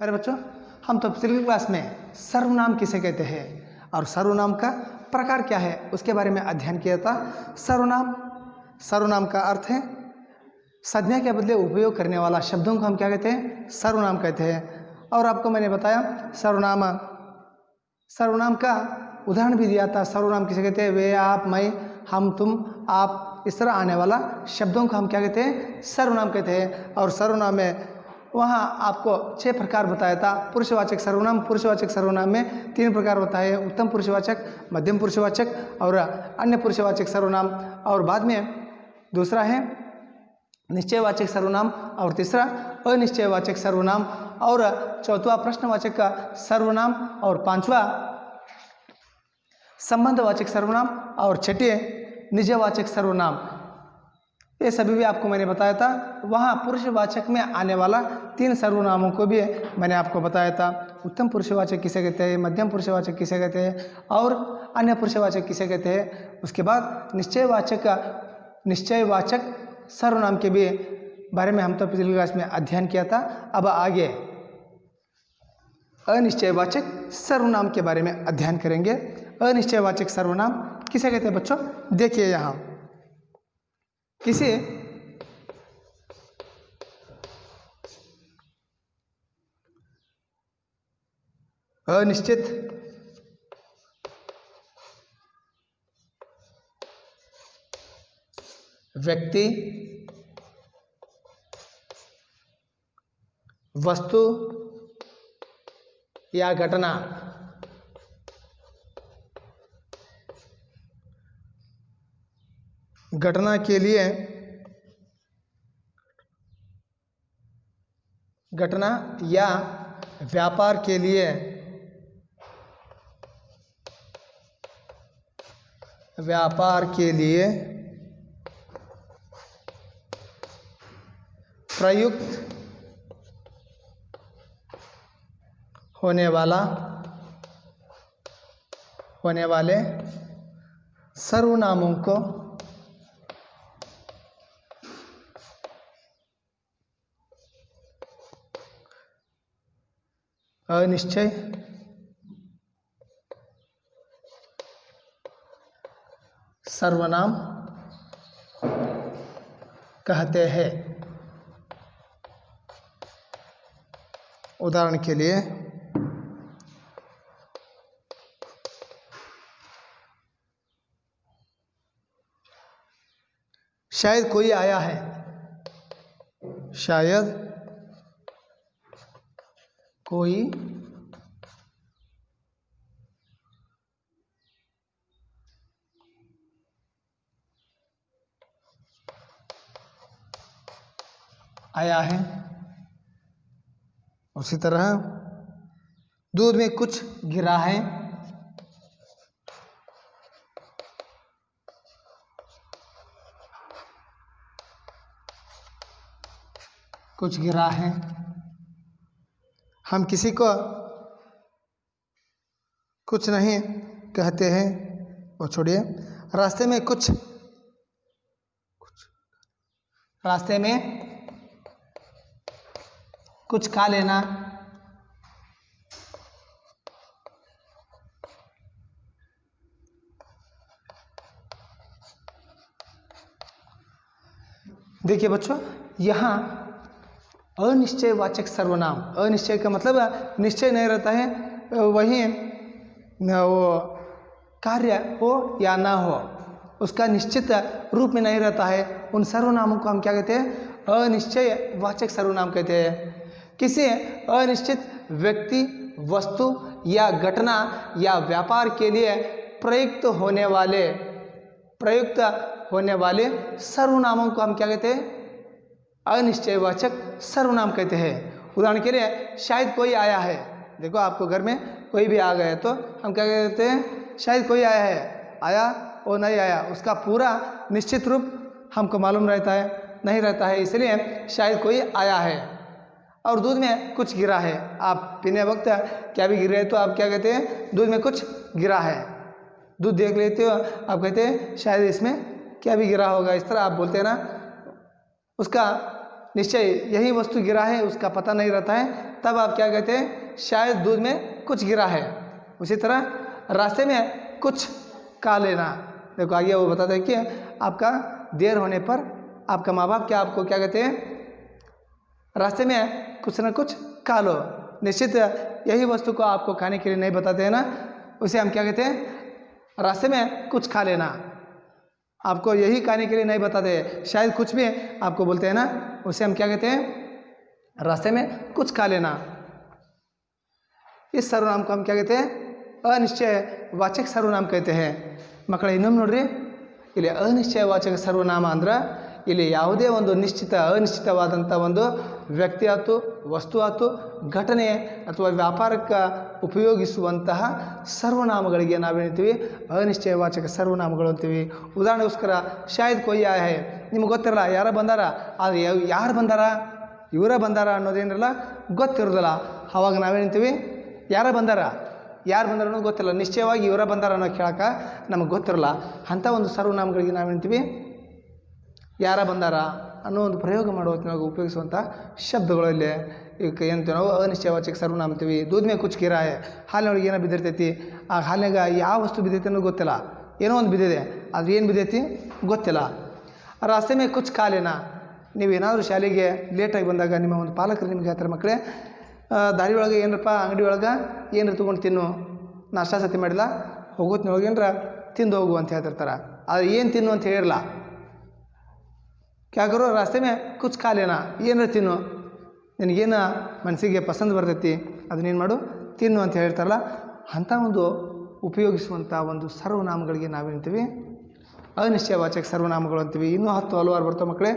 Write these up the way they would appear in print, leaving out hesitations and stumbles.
अरे बच्चों, हम तो पिछली क्लास में सर्वनाम किसे कहते हैं और सर्वनाम का प्रकार क्या है उसके बारे में अध्ययन किया था। सर्वनाम का अर्थ है संज्ञा के बदले उपयोग करने वाला शब्दों को हम क्या कहते हैं, सर्वनाम कहते हैं। और आपको मैंने बताया सर्वनाम का उदाहरण भी दिया था। सर्वनाम किसे कहते हैं, वे, आप, मैं, हम, तुम, आप, इस तरह आने वाला शब्दों को हम क्या कहते हैं, सर्वनाम कहते हैं। और सर्वनाम में वहाँ आपको 6 प्रकार बताया था। पुरुषवाचक सर्वनाम, पुरुषवाचक सर्वनाम में 3 प्रकार होता है, उत्तम पुरुषवाचक, मध्यम पुरुषवाचक और अन्य पुरुषवाचक सर्वनाम। और बाद में दूसरा है निश्चयवाचक सर्वनाम और तीसरा अनिश्चयवाचक सर्वनाम और चौथा प्रश्नवाचक का सर्वनाम और पांचवा संबंधवाचक सर्वनाम और छठे निजवाचक सर्वनाम। ये सभी भी आपको मैंने बताया था। वहाँ पुरुषवाचक में आने वाला 3 सर्वनामों को भी मैंने आपको बताया था। उत्तम पुरुषवाचक किसे कहते हैं, मध्यम पुरुषवाचक किसे कहते हैं और अन्य पुरुषवाचक किसे कहते हैं। उसके बाद निश्चयवाचक सर्वनाम के भी बारे में हम तो पिछली क्लास में अध्ययन किया था। अब आगे अनिश्चयवाचक सर्वनाम के बारे में अध्ययन करेंगे। अनिश्चयवाचक सर्वनाम किसे कहते हैं बच्चों, देखिए यहाँ किसी अनिश्चित व्यक्ति, वस्तु या घटना के लिए घटना या व्यापार के लिए प्रयुक्त होने वाले सर्वनामों को अनिश्चय सर्वनाम कहते हैं। उदाहरण के लिए शायद कोई आया है, शायद कोई आया है। उसी तरह दूध में कुछ गिरा है, कुछ गिरा है। हम किसी को कुछ नहीं कहते हैं, वो छोड़िए। रास्ते में कुछ खा लेना, देखिए बच्चों, यहाँ अनिश्चयवाचक सर्वनाम, अनिश्चय का मतलब निश्चय नहीं रहता है, वही वो कार्य हो या ना हो उसका निश्चित रूप में नहीं रहता है। उन सर्वनामों को हम क्या कहते हैं, अनिश्चयवाचक सर्वनाम कहते हैं। किसी अनिश्चित व्यक्ति, वस्तु या घटना या व्यापार के लिए प्रयुक्त होने वाले सर्वनामों को हम क्या कहते हैं, अनिश्चयवाचक सर्वनाम कहते हैं। उदाहरण के लिए शायद कोई आया है। देखो आपको घर में कोई भी आ गया तो हम क्या कहते हैं, शायद कोई आया है। आया और नहीं आया उसका पूरा निश्चित रूप हमको मालूम रहता है नहीं रहता है, इसलिए शायद कोई आया है। और दूध में कुछ गिरा है, आप पीने वक्त क्या भी गिर रहे तो आप क्या कहते हैं, दूध में कुछ गिरा है। दूध देख लेते हो, आप कहते हैं शायद इसमें क्या भी गिरा होगा, इस तरह आप बोलते हैं ना। उसका निश्चय यही वस्तु गिरा है उसका पता नहीं रहता है, तब आप क्या कहते हैं, शायद दूध में कुछ गिरा है। उसी तरह रास्ते में कुछ खा लेना, देखो आगे वो बताता है कि आपका देर होने पर आपका माँ बाप क्या आपको क्या कहते हैं, रास्ते में कुछ ना कुछ खा लो। निश्चित यही वस्तु को आपको खाने के लिए नहीं बताते हैं ना, उसे हम क्या कहते हैं, रास्ते में कुछ खा लेना। आपको यही खाने के लिए नहीं बताते, शायद कुछ भी आपको बोलते हैं ना, उसे हम क्या कहते हैं, रास्ते में कुछ खा लेना। इस सर्वनाम को हम क्या कहते हैं, ಅನಿಶ್ಚಯವಾಚಕ ಸರ್ವನಾಮ कहते हैं। ಮಕ್ಕಳೇ ಇನ್ನೊಮ್ಮೆ ನೋಡ್ರಿ, ಇಲ್ಲಿ ಅನಿಶ್ಚಯವಾಚಕ ಸರ್ವನಾಮ ಅಂದ್ರೆ ಇಲ್ಲಿ ಯಾವುದೇ ಒಂದು ಅನಿಶ್ಚಿತವಾದಂಥ ಒಂದು ವ್ಯಕ್ತಿ ಆಯ್ತು, ವಸ್ತು ಆಯ್ತು, ಘಟನೆ ಅಥವಾ ವ್ಯಾಪಾರಕ್ಕೆ ಉಪಯೋಗಿಸುವಂತಹ ಸರ್ವನಾಮಗಳಿಗೆ ನಾವೇಳ್ತೀವಿ ಅನಿಶ್ಚಯವಾಚಕ ಸರ್ವನಾಮಗಳು ಅಂತೀವಿ। ಉದಾಹರಣೆಗೋಸ್ಕರ ಶಾಯದ್ ಕೊಯ್ ಆಯ ಹೈ, ನಿಮ್ಗೆ ಗೊತ್ತಿರಲ್ಲ ಯಾರ ಬಂದಾರ, ಆದರೆ ಯಾರು ಬಂದಾರ, ಇವರ ಬಂದಾರ ಅನ್ನೋದೇನಿರಲ್ಲ, ಗೊತ್ತಿರೋದಿಲ್ಲ। ಆವಾಗ ನಾವೇಳ್ತೀವಿ ಯಾರ ಬಂದಾರ, ಯಾರು ಬಂದಾರ ಅನ್ನೋದು ಗೊತ್ತಿಲ್ಲ, ನಿಶ್ಚಯವಾಗಿ ಇವರ ಬಂದಾರ ಅನ್ನೋ ಕೇಳಕ್ಕೆ ನಮಗೆ ಗೊತ್ತಿರಲ್ಲ, ಅಂಥ ಒಂದು ಸರ್ವನಾಮಗಳಿಗೆ ನಾವೇಳ್ತೀವಿ ಯಾರ ಬಂದಾರ ಅನ್ನೋ ಒಂದು ಪ್ರಯೋಗ ಮಾಡುವಾಗ ನಾವು ಉಪಯೋಗಿಸುವಂಥ ಶಬ್ದಗಳಲ್ಲಿ ಈಗ ಏನಂತೀವಿ ನಾವು ಅನಿಶ್ಚಯವಾಚಕ ಸರ್ವನಾಮ ಅಂತೀವಿ। ದೂದ್ ಮೇ ಕುಚ್ ಗಿರಾ ಹೈ, ಹಾಲಿನೊಳಗೆ ಏನೋ ಬಿದ್ದಿರ್ತೈತಿ, ಆ ಹಾಲಿನಾಗ ಯಾವ ವಸ್ತು ಬಿದ್ದೈತಿ ಅನ್ನೋದು ಗೊತ್ತಿಲ್ಲ, ಏನೋ ಒಂದು ಬಿದ್ದಿದೆ, ಅದು ಏನು ಬಿದ್ದೈತಿ ಗೊತ್ತಿಲ್ಲ। ರಾಸ್ತೆ ಮೇ ಕುಚ್ ಖಾಲೇನಾ, ನೀವೇನಾದರೂ ಶಾಲೆಗೆ ಲೇಟಾಗಿ ಬಂದಾಗ ನಿಮ್ಮ ಒಂದು ಪಾಲಕರು ನಿಮಗೆ ಹೇಳ್ತಾರೆ, ಮಕ್ಕಳೇ ದಾರಿ ಒಳಗೆ ಏನರಪ್ಪ ಅಂಗಡಿ ಒಳಗೆ ಏನಾರು ತೊಗೊಂಡು ತಿನ್ನು, ನಾಷ್ಟಾ ಸತಿ ಮಾಡಿಲ್ಲ, ಹೋಗೋತ್ನೊಳಗೆ ಏನರ ತಿಂದು ಹೋಗು ಅಂತ ಹೇಳ್ತಿರ್ತಾರೆ, ಆದರೆ ಏನು ತಿನ್ನು ಅಂತ ಹೇಳಿರಲ್ಲ। क्या करो, रास्ते में कुछ खा लेना, ಏನಾರು ತಿನ್ನು, ನಿನಗೇನು ಮನಸ್ಸಿಗೆ ಪಸಂದ್ ಬರ್ತೈತಿ ಅದನ್ನೇನು ಮಾಡು, ತಿನ್ನು ಅಂತ ಹೇಳ್ತಾರಲ್ಲ, ಅಂಥ ಒಂದು ಉಪಯೋಗಿಸುವಂಥ ಒಂದು ಸರ್ವನಾಮಗಳಿಗೆ ನಾವೇಂತೀವಿ ಅನಿಶ್ಚಯವಾಚಕ ಸರ್ವನಾಮಗಳು ಅಂತೀವಿ। ಇನ್ನೂ 10 ಹಲವಾರು ಬರ್ತಾವೆ ಮಕ್ಕಳೇ।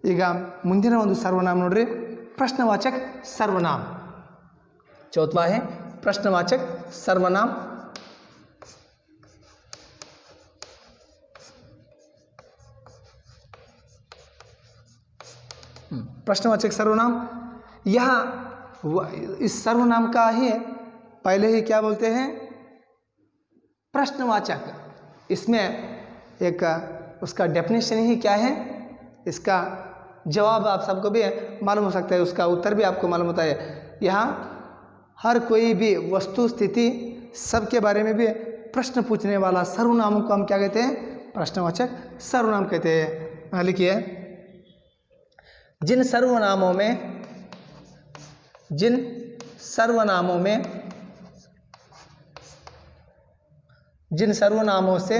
ಈಗ ಮುಂದಿನ ಒಂದು ಸರ್ವನಾಮ ನೋಡ್ರಿ, प्रश्नवाचक सर्वनाम। चौथा है प्रश्नवाचक सर्वनाम। प्रश्नवाचक सर्वनाम, यहाँ इस सर्वनाम का ही पहले ही क्या बोलते हैं, प्रश्नवाचक। इसमें एक उसका डेफिनेशन ही क्या है, इसका जवाब आप सबको भी मालूम हो सकता है, उसका उत्तर भी आपको मालूम होता है। यहाँ हर कोई भी वस्तु स्थिति सबके बारे में भी प्रश्न पूछने वाला सर्वनामों को हम क्या कहते हैं, प्रश्नवाचक सर्वनाम कहते हैं। लिखिए, जिन सर्वनामों से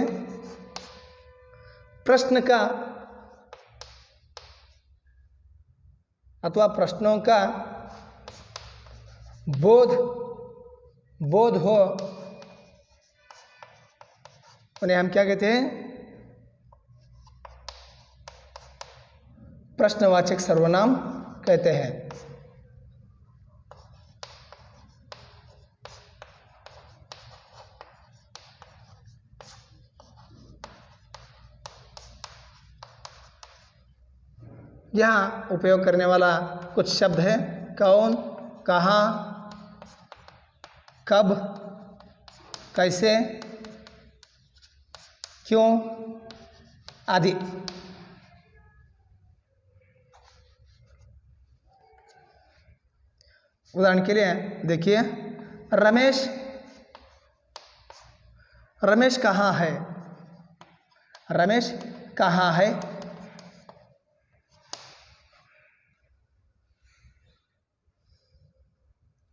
प्रश्न का अथवा प्रश्नों का बोध हो, उन्हें हम क्या कहते हैं, प्रश्नवाचक सर्वनाम कहते हैं। यहाँ उपयोग करने वाला कुछ शब्द है, कौन, कहाँ, कब, कैसे, क्यों आदि। उदाहरण के लिए देखिए, रमेश कहाँ है, रमेश कहाँ है।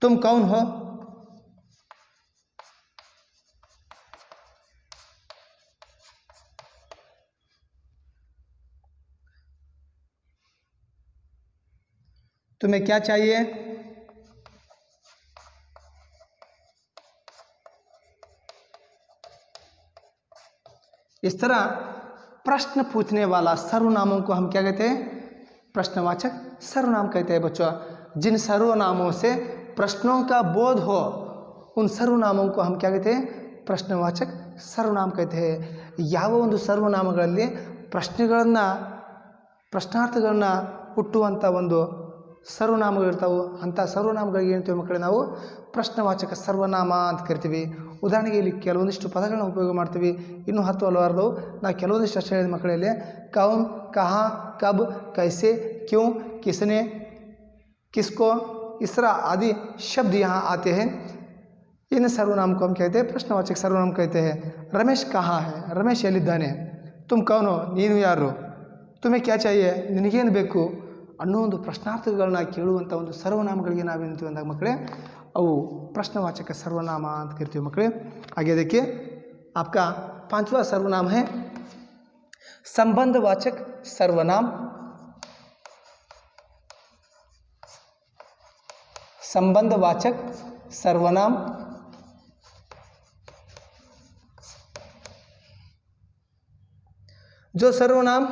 तुम कौन हो, तुम्हें क्या चाहिए, इस तरह प्रश्न पूछने वाला सर्वनामों को हम क्या कहते हैं, प्रश्नवाचक सर्वनाम कहते हैं। बच्चों, जिन सर्वनामों से प्रश्नों का बोध हो, उन सर्वनामों को हम क्या कहते हैं, प्रश्नवाचक सर्वनाम कहते हैं। ಯಾವ ಒಂದು ಸರ್ವನಾಮಗಳಲ್ಲಿ ಪ್ರಶ್ನಾರ್ಥಗಳನ್ನ ಹುಟ್ಟುವಂಥ ಒಂದು ಸರ್ವನಾಮಗಳಿರ್ತಾವೆ, ಅಂಥ ಸರ್ವನಾಮಗಳಿಗೆ ಏನಂತೀವಿ ಮಕ್ಕಳೇ, ನಾವು ಪ್ರಶ್ನವಾಚಕ ಸರ್ವನಾಮ ಅಂತ ಕರಿತೀವಿ। ಉದಾಹರಣೆಗೆ ಇಲ್ಲಿ ಕೆಲವೊಂದಿಷ್ಟು ಪದಗಳನ್ನ ಉಪಯೋಗ ಮಾಡ್ತೀವಿ, ಇನ್ನೂ 10 ಹಲವಾರು ನಾವು ಕೆಲವೊಂದಿಷ್ಟು ಅಷ್ಟೇ ಹೇಳಿದ ಮಕ್ಕಳಲ್ಲಿ, ಕೌನ್, ಕहाँ, ಕಬ್, ಕೈಸೆ, ಕ್यों, किसने, किसको, इसरा आदि शब्द यहाँ आते हैं। इन सर्वनाम को हम कहते हैं प्रश्नवाचक सर्वनाम कहते हैं। रमेश कहाँ है? रमेश ಎಲ್ಲಿದ್ದಾನೆ? तुम कौन हो? ನೀನು ಯಾರು? तुम्हें क्या चाहिए? ನಿನಗೇನು ಬೇಕು? ಅನ್ನೋ ಒಂದು ಪ್ರಶ್ನಾರ್ಥಗಳನ್ನ ಕೇಳುವಂಥ ಒಂದು ಸರ್ವನಾಮಗಳಿಗೆ ನಾವೇನಂತೀವಿ ಅಂದಾಗ ಮಕ್ಕಳೇ ಅವು ಪ್ರಶ್ನವಾಚಕ ಸರ್ವನಾಮ ಅಂತ ಕರಿತೀವಿ ಮಕ್ಕಳೇ। आगे देखिए आपका 5वां सर्वनाम है संबंधवाचक सर्वनाम। संबंधवाचक सर्वनाम जो सर्वनाम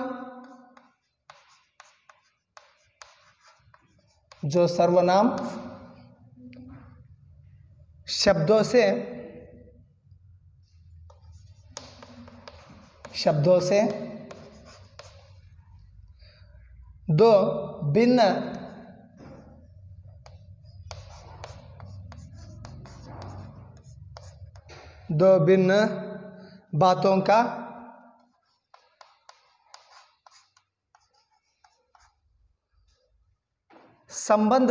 शब्दों से दो भिन्न बातों का संबंध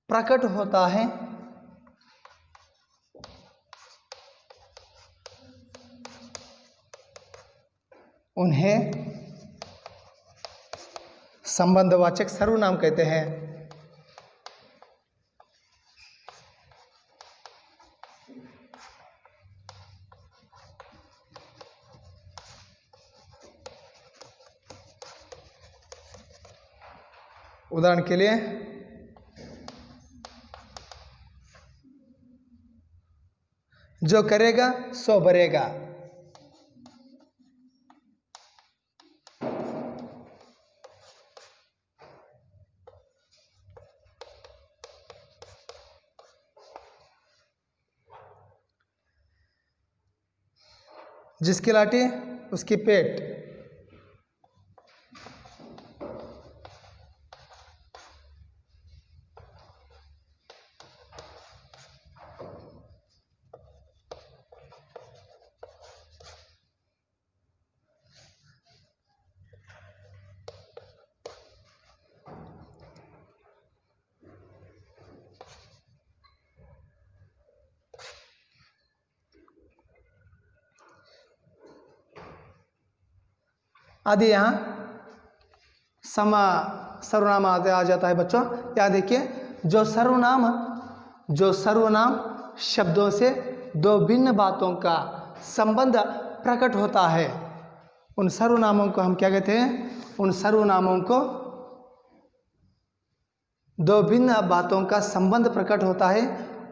प्रकट होता है, उन्हें संबंधवाचक सर्वनाम कहते हैं। उदाहरण के लिए जो करेगा सो भरेगा। जिसकी लाठी उसकी पेट। आदि यहाँ सर्वनाम आ जाता है बच्चों। यहाँ देखिए जो सर्वनाम शब्दों से दो भिन्न बातों का संबंध प्रकट होता है, उन सर्वनामों को हम क्या कहते हैं? उन सर्वनामों को दो भिन्न बातों का संबंध प्रकट होता है,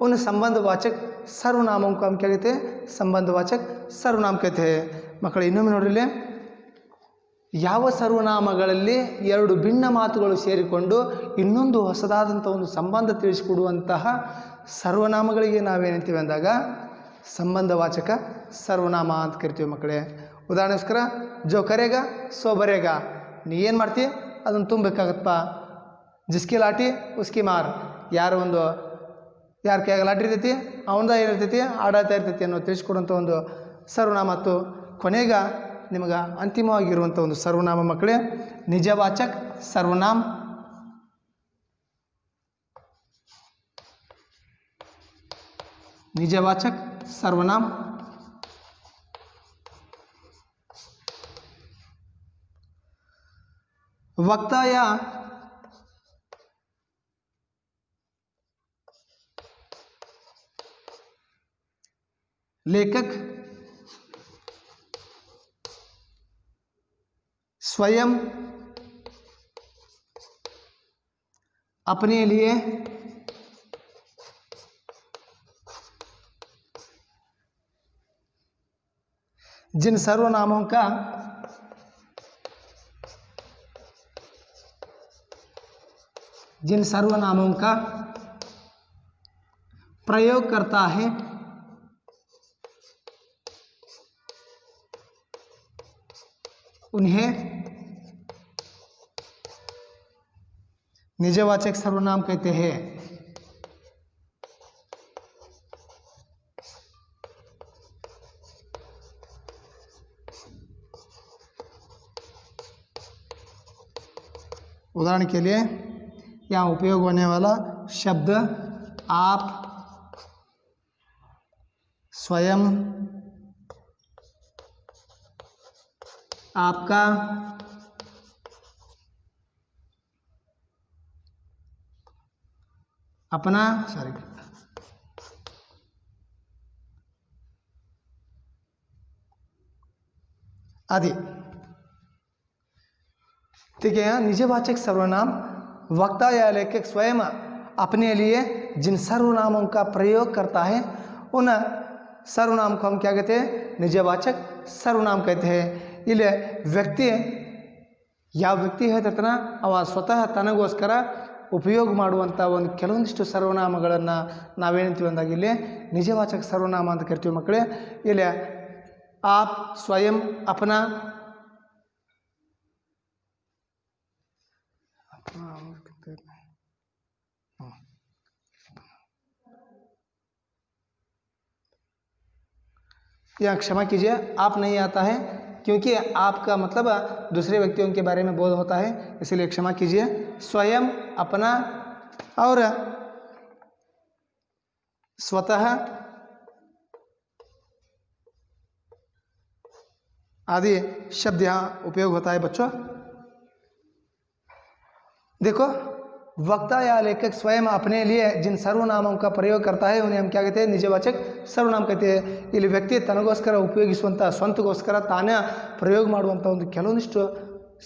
उन संबंधवाचक सर्वनामों को हम क्या कहते हैं? संबंधवाचक सर्वनाम कहते हैं। ಮಕ್ಕಳು ಇನ್ನೊಮ್ಮೆ ನೋಡಿರಲಿ, ಯಾವ ಸರ್ವನಾಮಗಳಲ್ಲಿ ಎರಡು ಭಿನ್ನ ಮಾತುಗಳು ಸೇರಿಕೊಂಡು ಇನ್ನೊಂದು ಹೊಸದಾದಂಥ ಒಂದು ಸಂಬಂಧ ತಿಳಿಸಿಕೊಡುವಂತಹ ಸರ್ವನಾಮಗಳಿಗೆ ನಾವೇನಂತೀವಿ ಅಂದಾಗ ಸಂಬಂಧವಾಚಕ ಸರ್ವನಾಮ ಅಂತ ಕರಿತೀವಿ ಮಕ್ಕಳೇ। ಉದಾಹರಣೆಗೋಸ್ಕರ ಜೋ ಕರೆಗಾ ಸೋ ಬರೇಗಾ, ನೀ ಏನು ಮಾಡ್ತೀವಿ ಅದನ್ನು ತುಂಬಬೇಕಾಗತ್ತಪ್ಪ। ಜಿಸ್ಕಿ ಲಾಠಿ ಉಸ್ಕಿ ಮಾರ್, ಯಾರ ಕೈಯಾಗ ಲಾಠಿ ಇರ್ತೈತಿ ಅವನದ ಏನಿರ್ತೈತಿ ಆಡಾಡ್ತಾ ಇರ್ತೈತಿ ಅನ್ನೋ ತಿಳಿಸ್ಕೊಡುವಂಥ ಒಂದು ಸರ್ವನಾಮ. ಮತ್ತು ಕೊನೆಗ ನಿಮಗೆ ಅಂತಿಮವಾಗಿರುವಂಥ ಒಂದು ಸರ್ವನಾಮ ಮಕ್ಕಳೇ ನಿಜವಾಚಕ ಸರ್ವನಾಮ। निजवाचक सर्वनाम वक्ता या लेखक स्वयं अपने लिए जिन सर्वनामों का प्रयोग करता है उन्हें निजवाचक सर्वनाम कहते हैं। उदाहरण के लिए यहाँ उपयोग होने वाला शब्द आप, स्वयं, आपका, अपना, आदि। ठीक है, यहाँ निजवाचक सर्वनाम वक्ता या लेखक स्वयं अपने लिए जिन सर्वनामों का प्रयोग करता है उन सर्वनाम को हम क्या कहते हैं? निजवाचक सर्वनाम कहते हैं. ಇಲ್ಲಿ ವ್ಯಕ್ತಿ ಯಾವ ವ್ಯಕ್ತಿ ಹೇಳ್ತಿರ್ತಾನ ಅವ ಸ್ವತಃ ತನಗೋಸ್ಕರ ಉಪಯೋಗ ಮಾಡುವಂಥ ಒಂದು ಕೆಲವೊಂದಿಷ್ಟು ಸರ್ವನಾಮಗಳನ್ನು ನಾವೇನಂತೀವಿ ಅಂದಾಗ ಇಲ್ಲಿ ನಿಜವಾಚಕ ಸರ್ವನಾಮ ಅಂತ ಕರಿತೀವಿ ಮಕ್ಕಳೇ. ಇಲ್ಲಿ आप, स्वयं, अपना, या क्षमा कीजिए आप नहीं आता है क्योंकि आपका मतलब दूसरे व्यक्तियों के बारे में बोध होता है, इसलिए क्षमा कीजिए. स्वयं, अपना और स्वतः आदि शब्द यहाँ उपयोग होता है बच्चों. देखो, वक्ता या लेखक स्वयं अपने लिए जिन सर्वनामों का प्रयोग करता है उन्हें हम क्या कहते हैं? निजवाचक सर्वनाम कहते हैं. ಇಲ್ಲಿ ವ್ಯಕ್ತಿ ತನಗೋಸ್ಕರ ಉಪಯೋಗಿಸುವಂಥ ಸ್ವಂತಗೋಸ್ಕರ ತಾನೇ ಪ್ರಯೋಗ ಮಾಡುವಂಥ ಒಂದು ಕೆಲವೊಂದಿಷ್ಟು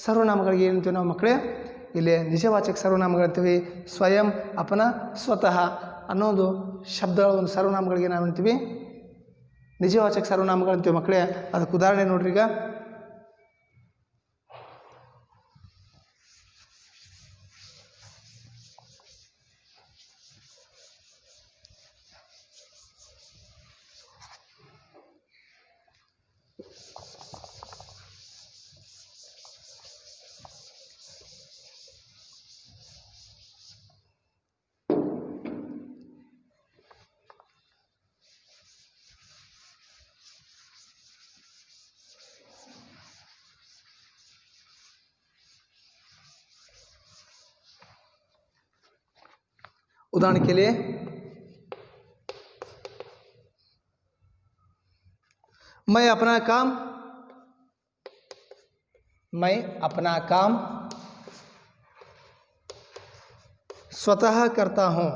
ಸರ್ವನಾಮಗಳಿಗೆ ಏನಂತೀವಿ ನಾವು ಮಕ್ಕಳೇ? ಇಲ್ಲಿ ನಿಜವಾಚಕ ಸರ್ವನಾಮಗಳಂತೀವಿ. ಸ್ವಯಂ, ಅಪನ, ಸ್ವತಃ ಅನ್ನೋದು ಶಬ್ದಗಳ ಒಂದು ಸರ್ವನಾಮಗಳಿಗೆ ನಾವೇಂತೀವಿ? ನಿಜವಾಚಕ ಸರ್ವನಾಮಗಳಂತೀವಿ ಮಕ್ಕಳೇ. ಅದಕ್ಕೆ ಉದಾಹರಣೆ ನೋಡ್ರಿ. ಈಗ उदाहरण के लिए मैं अपना काम स्वतः करता हूं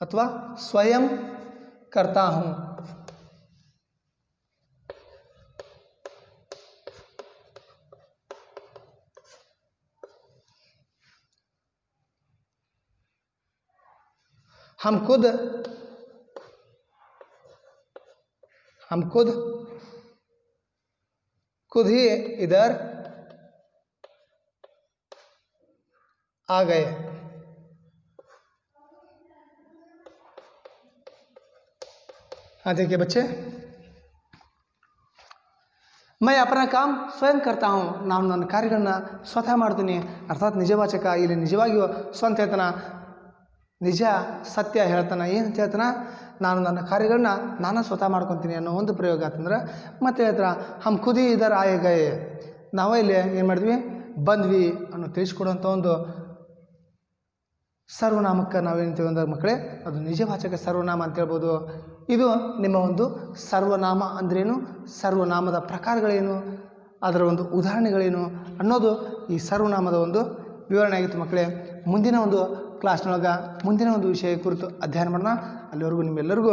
अथवा स्वयं करता हूं. हम खुद ही इधर आ गए. हाँ देखिए बच्चे, मैं अपना काम स्वयं करता हूँ. ನಾನು ನನ್ನ ಕಾರ್ಯಗಳನ್ನ ಸ್ವತಃ ಮಾಡ್ತೀನಿ. ಅರ್ಥಾತ್ ನಿಜವಾಚಕ ಇಲ್ಲಿ ನಿಜವಾಗಿಯೂ ಸ್ವಂತ ಹೇಳ್ತಾನ, ನಿಜ ಸತ್ಯ ಹೇಳ್ತಾನೆ. ಏನು ಹೇಳ್ತಾನ? ನಾನು ನನ್ನ ಕಾರ್ಯಗಳನ್ನ ನಾನು ಸ್ವತಃ ಮಾಡ್ಕೊತೀನಿ ಅನ್ನೋ ಒಂದು ಪ್ರಯೋಗ ಆತಂದ್ರೆ ಮತ್ತೆ ಹೇಳ್ತಾರ ಹಮ್ ಖುದಿ ಇದರ ಆಯೆ ಗಯೆ, ನಾವೇ ಇಲ್ಲಿ ಏನು ಮಾಡಿದ್ವಿ? ಬಂದ್ವಿ ಅನ್ನೋ ತಿಳಿಸ್ಕೊಡುವಂಥ ಒಂದು ಸರ್ವನಾಮಕ್ಕೆ ನಾವೇನಂತೀವಿ ಅಂದ್ರೆ ಮಕ್ಕಳೇ ಅದು ನಿಜವಾಚಕ ಸರ್ವನಾಮ ಅಂತ ಹೇಳ್ಬೋದು. ಇದು ನಿಮ್ಮ ಒಂದು ಸರ್ವನಾಮ ಅಂದ್ರೇನು, ಸರ್ವನಾಮದ ಪ್ರಕಾರಗಳೇನು, ಅದರ ಒಂದು ಉದಾಹರಣೆಗಳೇನು ಅನ್ನೋದು ಈ ಸರ್ವನಾಮದ ಒಂದು ವಿವರಣೆ ಆಗಿತ್ತು ಮಕ್ಕಳೇ. ಮುಂದಿನ ಒಂದು ಕ್ಲಾಸ್ನೊಳಗೆ ಮುಂದಿನ ಒಂದು ವಿಷಯ ಕುರಿತು ಅಧ್ಯಯನ ಮಾಡೋಣ. ಅಲ್ಲಿವರೆಗೂ ನಿಮ್ಮೆಲ್ಲರಿಗೂ